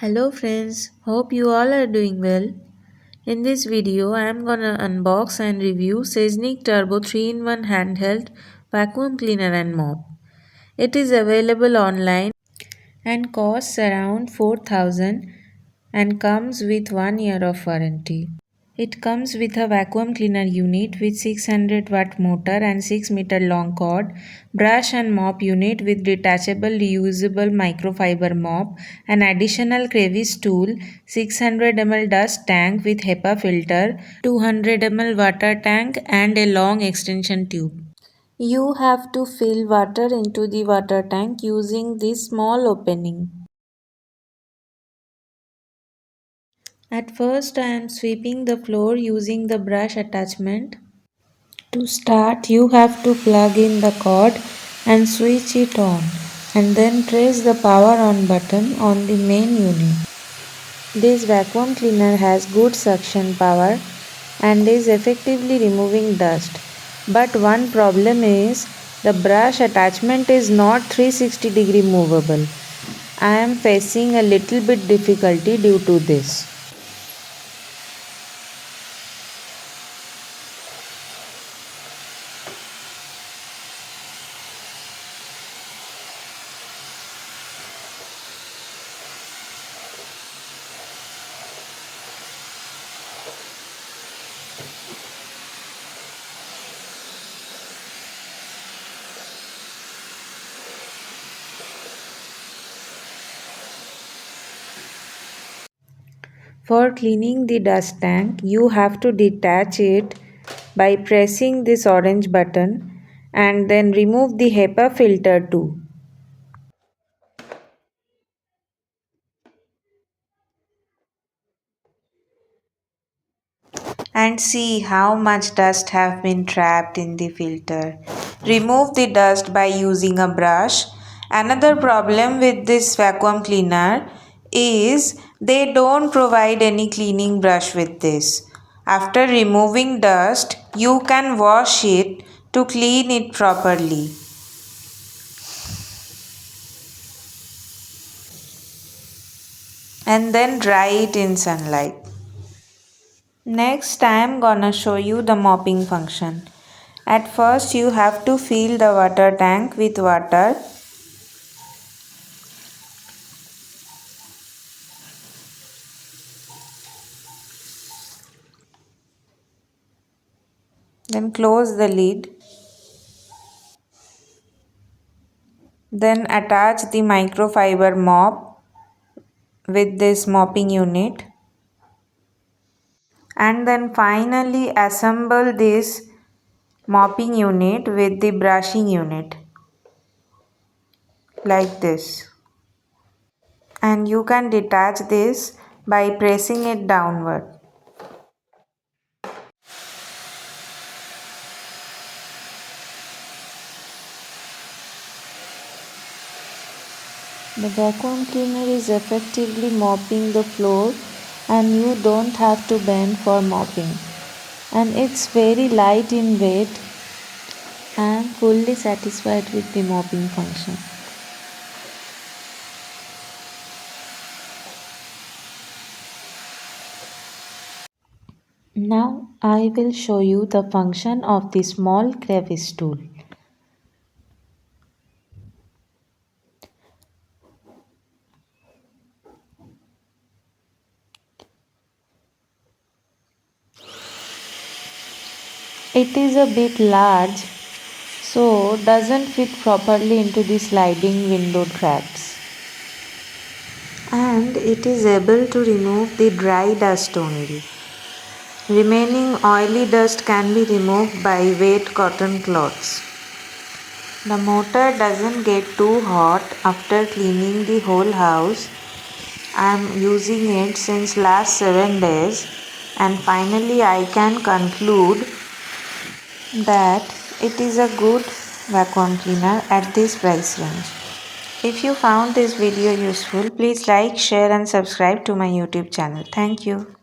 Hello friends, hope you all are doing well. In this video, I am gonna unbox and review Seznik Turbo 3-in-1 handheld vacuum cleaner and mop. It is available online and costs around 4000 and comes with 1 year of warranty. It comes with a vacuum cleaner unit with 600 watt motor and 6-meter long cord, brush and mop unit with detachable reusable microfiber mop, an additional Crevice tool, 600 ml dust tank with HEPA filter, 200 ml water tank and a long extension tube. You have to fill water into the water tank using this small opening. At first I am sweeping the floor using the brush attachment. To start, you have to plug in the cord and switch it on, and then press the power on button on the main unit. This vacuum cleaner has good suction power and is effectively removing dust. But one problem is the brush attachment is not 360-degree movable. I am facing a little bit difficulty due to this. For cleaning the dust tank, you have to detach it by pressing this orange button and then remove the HEPA filter too. And see how much dust have been trapped in the filter. Remove the dust by using a brush. Another problem with this vacuum cleaner is they don't provide any cleaning brush with this. After removing dust, you can wash it to clean it properly. And then dry it in sunlight. Next, I am gonna show you the mopping function. At first, you have to fill the water tank with water. Then close the lid. Then attach the microfiber mop with this mopping unit. And then finally assemble this mopping unit with the brushing unit. Like this. And you can detach this by pressing it downward. The vacuum cleaner is effectively mopping the floor and you don't have to bend for mopping. And it's very light in weight. I am fully satisfied with the mopping function. Now I will show you the function of the small crevice tool. It is a bit large, so doesn't fit properly into the sliding window cracks. And it is able to remove the dry dust only. Remaining oily dust can be removed by wet cotton cloths. The motor doesn't get too hot after cleaning the whole house. I am using it since last 7 days and finally I can conclude that it is a good vacuum cleaner at this price range. If you found this video useful, please like, share and subscribe to my YouTube channel. Thank you.